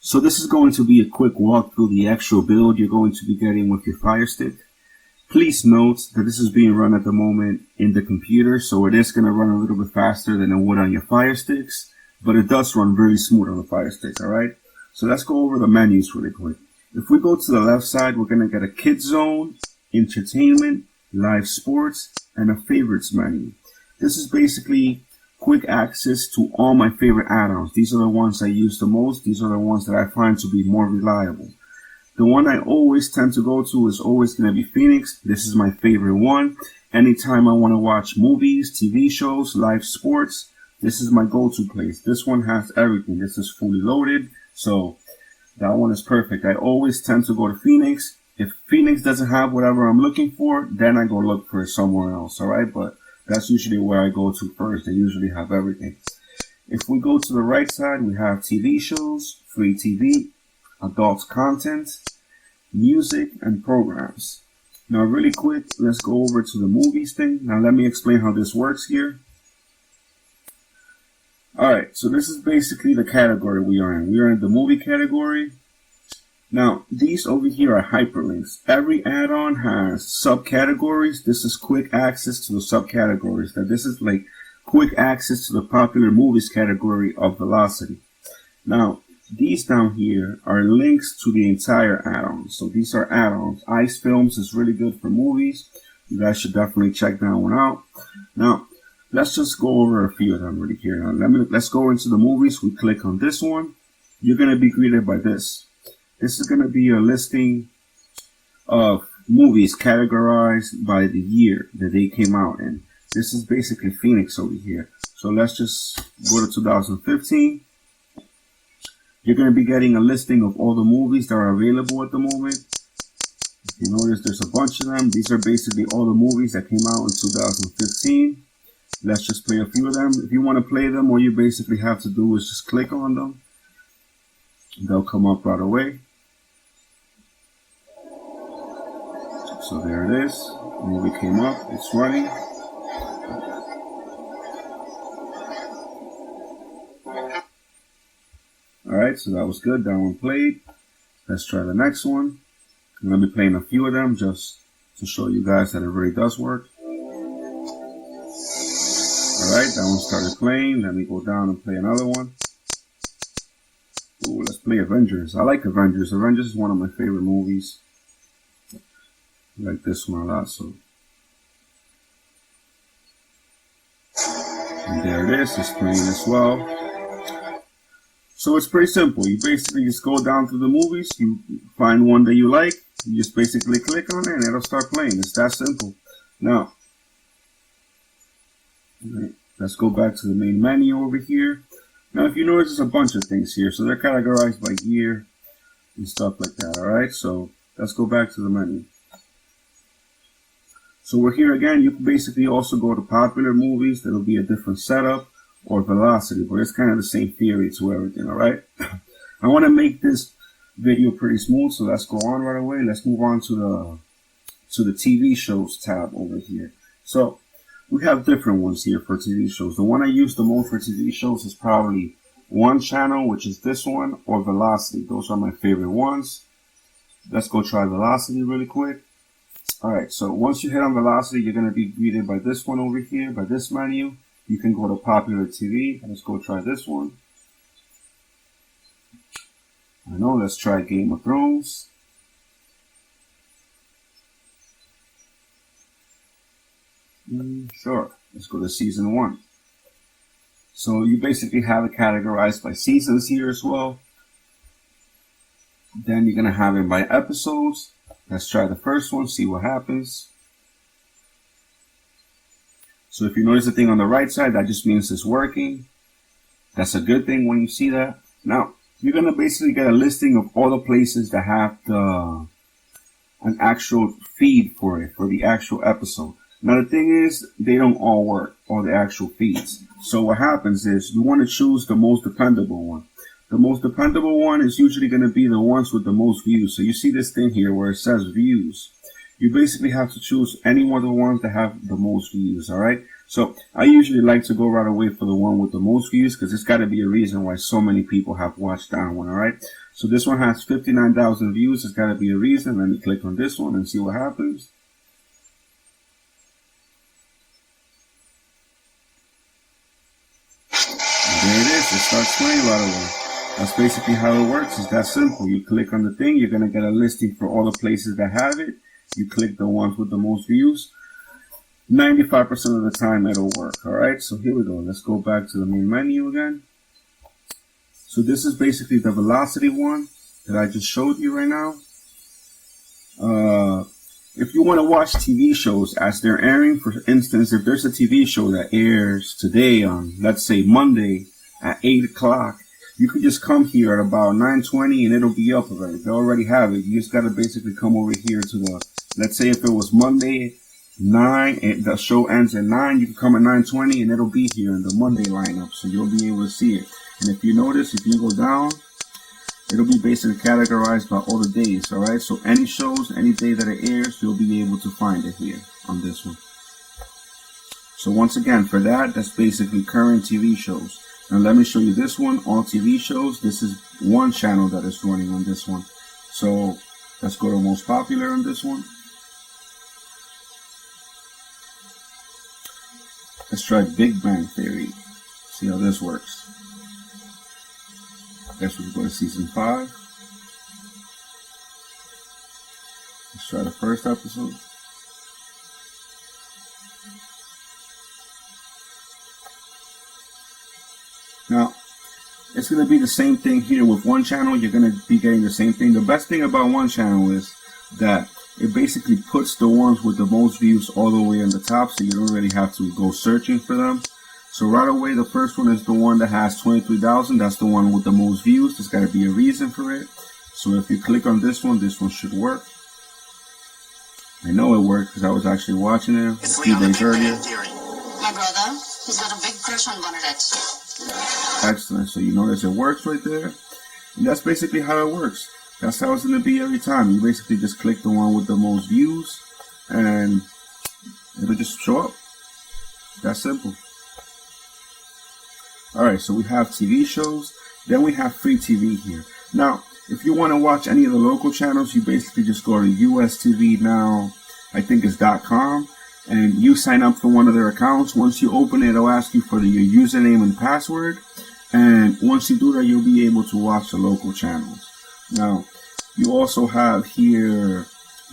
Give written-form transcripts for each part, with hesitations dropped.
So this is going to be a quick walk through the actual build you're going to be getting with your Fire Stick. Please note that this is being run at the moment in the computer, so it is going to run a little bit faster than it would on your Fire Sticks, but it does run very smooth on the Fire Sticks, alright? So let's go over the menus really quick. If we go to the left side, we're going to get a Kids Zone, Entertainment, Live Sports, and a Favorites menu. This is basically quick access to all my favorite add-ons. These are the ones I use the most. These are the ones that I find to be more reliable. The one I always tend to go to is always going to be Phoenix. This is my favorite one. Anytime I want to watch movies, TV shows, live sports, this is my go-to place. This one has everything. This is fully loaded, so that one is perfect. I always tend to go to Phoenix. If Phoenix doesn't have whatever I'm looking for, then I go look for it somewhere else, alright? But that's usually where I go to first. They usually have everything. If we go to the right side, we have TV shows, free TV, adult content, music, and programs. Now really quick, let's go over to the movies thing. Now let me explain how this works here. Alright, so this is basically the category we are in. We are in the movie category. Now, these over here are hyperlinks. Every add-on has subcategories. This is quick access to the subcategories. Now, this is like quick access to the popular movies category of Velocity. Now, these down here are links to the entire add-on. So these are add-ons. Ice Films is really good for movies. You guys should definitely check that one out. Now, let's just go over a few of them really here. Now, let's go into the movies. We click on this one. You're going to be greeted by this. This is going to be a listing of movies categorized by the year that they came out in. This is basically Phoenix over here. So let's just go to 2015. You're going to be getting a listing of all the movies that are available at the moment. If you notice, there's a bunch of them. These are basically all the movies that came out in 2015. Let's just play a few of them. If you want to play them, all you basically have to do is just click on them. They'll come up right away. So there it is. The movie came up. It's running. Alright, so that was good. That one played. Let's try the next one. I'm going to be playing a few of them just to show you guys that it really does work. Alright, that one started playing. Let me go down and play another one. Ooh, let's play Avengers. I like Avengers. Avengers is one of my favorite movies. I like this one a lot, so. And there it is. It's playing as well. So it's pretty simple. You basically just go down through the movies. You find one that you like. You just basically click on it and it'll start playing. It's that simple. Now, let's go back to the main menu over here. Now, if you notice, there's a bunch of things here. So they're categorized by year and stuff like that, alright? So let's go back to the menu. So we're here again. You can basically also go to popular movies. That'll be a different setup, or Velocity, but it's kind of the same theory to everything, alright? I want to make this video pretty smooth, so let's go on right away. Let's move on to the TV shows tab over here. So we have different ones here for TV shows. The one I use the most for TV shows is probably One Channel, which is this one, or Velocity. Those are my favorite ones. Let's go try Velocity really quick. Alright, so once you hit on Velocity, you're going to be greeted by this one over here, by this menu. You can go to Popular TV. Let's go try this one. I know, let's try Game of Thrones. Sure, let's go to Season 1. So you basically have it categorized by seasons here as well. Then you're going to have it by episodes. Let's try the first one, see what happens. So if you notice the thing on the right side, that just means it's working. That's a good thing when you see that. Now, you're going to basically get a listing of all the places that have an actual feed for it, for the actual episode. Now, the thing is, they don't all work, all the actual feeds. So what happens is you want to choose the most dependable one. The most dependable one is usually going to be the ones with the most views. So you see this thing here where it says views. You basically have to choose any one of the ones that have the most views, alright? So I usually like to go right away for the one with the most views, because there's got to be a reason why so many people have watched that one. All right. So this one has 59,000 views. There's got to be a reason. Let me click on this one and see what happens. And there it is. It starts playing right away. That's basically how it works. It's that simple. You click on the thing. You're going to get a listing for all the places that have it. You click the ones with the most views. 95% of the time it'll work. Alright, so here we go. Let's go back to the main menu again. So this is basically the velocity one that I just showed you right now. If you want to watch TV shows as they're airing, for instance, if there's a TV show that airs today on, let's say, Monday at 8 o'clock, you could just come here at about 9:20 and it'll be up already. They already have it. You just got to basically come over here to the, let's say if it was Monday 9 and the show ends at 9, you can come at 9:20 and it'll be here in the Monday lineup, so you'll be able to see it. And if you notice, if you go down, it'll be basically categorized by all the days. All right, so any shows, any day that it airs, you'll be able to find it here on this one. So once again, for that, that's basically current TV shows. Now let me show you this one, all TV shows. This is one channel that is running on this one. So let's go to most popular on this one. Let's try Big Bang Theory. See how this works. I guess we can go to season 5. Let's try the first episode. Now, it's going to be the same thing here with one channel. You're going to be getting the same thing. The best thing about one channel is that it basically puts the ones with the most views all the way on the top, so you don't really have to go searching for them. So right away, the first one is the one that has 23,000. That's the one with the most views. There's got to be a reason for it. So if you click on this one should work. I know it worked because I was actually watching it a few days earlier. My brother, he's got a big crush on Bernadette. Excellent. So you notice it works right there. And that's basically how it works. That's how it's going to be every time. You basically just click the one with the most views and it'll just show up. That simple. Alright, so we have TV shows. Then we have free TV here. Now, if you want to watch any of the local channels, you basically just go to US TV now, I think it's .com, and you sign up for one of their accounts. Once you open it, it'll ask you for your username and password. And once you do that, you'll be able to watch the local channels. Now, you also have here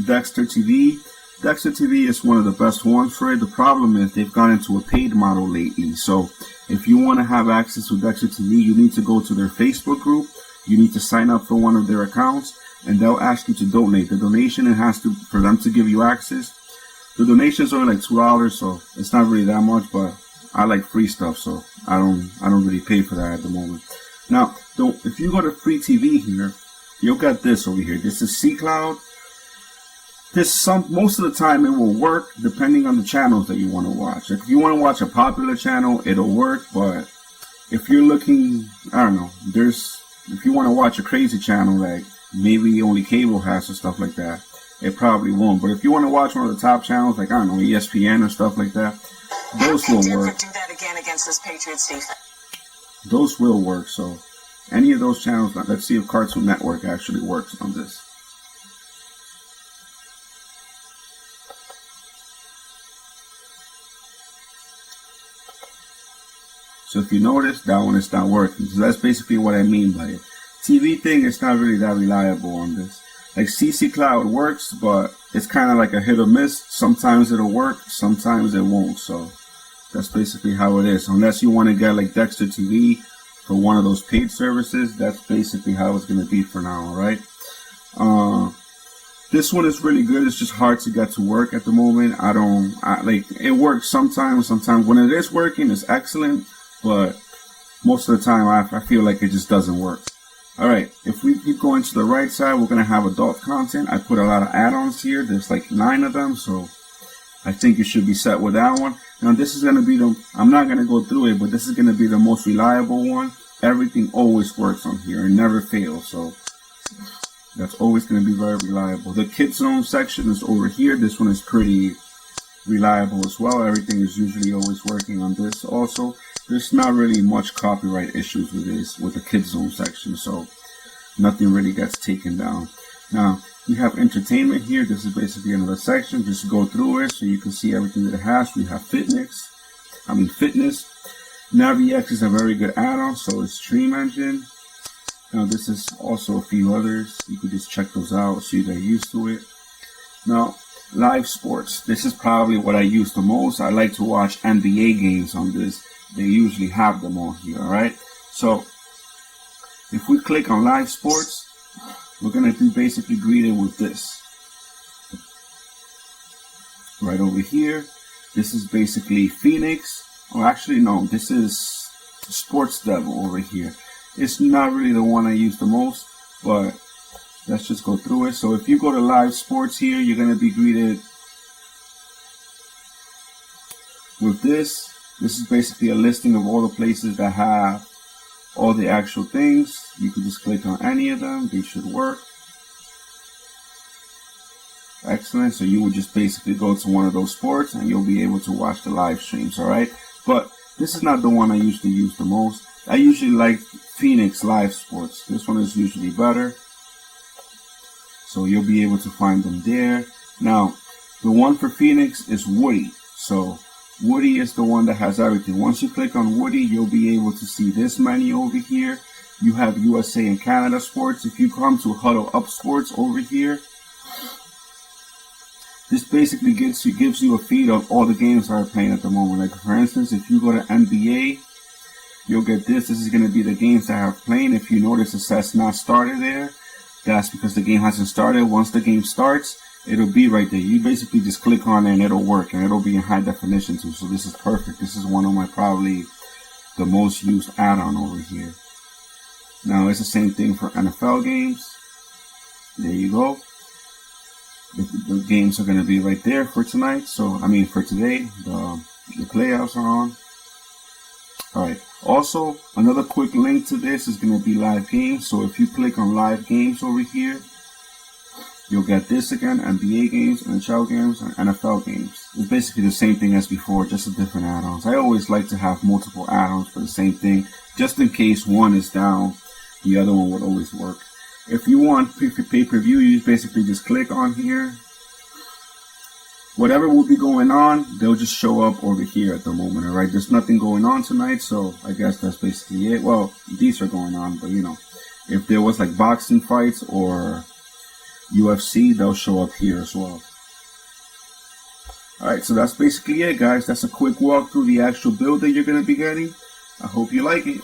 Dexter TV. Dexter TV is one of the best ones for it. The problem is they've gone into a paid model lately. So if you want to have access to Dexter TV, you need to go to their Facebook group. You need to sign up for one of their accounts, and they'll ask you to donate. The donation, it has to, for them to give you access. The donation is only like $2, so it's not really that much, but I like free stuff, so I don't really pay for that at the moment. Now, if you go to free TV here, you'll get this over here. This is C-Cloud. Most of the time it will work depending on the channels that you want to watch. Like if you want to watch a popular channel, it'll work, but if you're looking, I don't know, if you want to watch a crazy channel like maybe only cable has or stuff like that, it probably won't. But if you want to watch one of the top channels like, I don't know, ESPN or stuff like that, those will work. Do that again against this Patriots defense. Those will work. So any of those channels, let's see if Cartoon Network actually works on this. So if you notice, that one is not working. So that's basically what I mean by it. TV thing is not really that reliable on this. Like CC Cloud works, but it's kind of like a hit or miss. Sometimes it'll work, sometimes it won't. So that's basically how it is. Unless you want to get like Dexter TV for one of those paid services, that's basically how it's going to be for now, alright? This one is really good. It's just hard to get to work at the moment. It works sometimes. When it is working, it's excellent. But most of the time, I feel like it just doesn't work. Alright, if we keep going to the right side, we're going to have adult content. I put a lot of add-ons here. There's like 9 of them, so I think you should be set with that one. Now, this is going to be I'm not going to go through it, but this is going to be the most reliable one. Everything always works on here and never fails, so that's always going to be very reliable. The Kids Zone section is over here. This one is pretty reliable as well. Everything is usually always working on this also. There's not really much copyright issues with this, with the kids zone section, so nothing really gets taken down. Now, we have entertainment here. This is basically another section. Just go through it so you can see everything that it has. We have fitness. NaviX is a very good add-on, so is Stream Engine. Now, this is also a few others. You could just check those out so you get used to it. Now, live sports. This is probably what I use the most. I like to watch NBA games on this. They usually have them on here, alright? So, if we click on live sports, we're going to be basically greeted with this. Right over here, this is basically Phoenix. Oh, actually, no, this is Sports Devil over here. It's not really the one I use the most, but let's just go through it. So if you go to live sports here, you're going to be greeted with this. This is basically a listing of all the places that have all the actual things. You can just click on any of them. They should work. Excellent. So you would just basically go to one of those sports and you'll be able to watch the live streams, all right? But this is not the one I usually use the most. I usually like Phoenix Live Sports. This one is usually better. So you'll be able to find them there. Now, the one for Phoenix is Woody. So Woody is the one that has everything. Once you click on Woody, you'll be able to see this menu over here. You have USA and Canada sports. If you come to Huddle Up Sports over here, this basically gives you a feed of all the games that are playing at the moment. Like for instance, if you go to NBA, you'll get this. This is going to be the games that are playing. If you notice it says not started there, that's because the game hasn't started. Once the game starts, it'll be right there. You basically just click on it and it'll work, and it'll be in high definition too. So this is perfect. This is one of my probably the most used add-on over here. Now it's the same thing for NFL games. There you go. The games are going to be right there for tonight. So I mean for today, the playoffs are on. Alright, also another quick link to this is going to be live games. So if you click on live games over here, you'll get this again, NBA games, NHL games, and NFL games. It's basically the same thing as before, just a different add-ons. I always like to have multiple add-ons for the same thing, just in case one is down, the other one would always work. If you want pay-per-view, you basically just click on here. Whatever will be going on, they'll just show up over here at the moment, alright? There's nothing going on tonight, so I guess that's basically it. Well, these are going on, but you know, if there was like boxing fights or UFC, they'll show up here as well. Alright, so that's basically it, guys. That's a quick walk through the actual build that you're going to be getting. I hope you like it.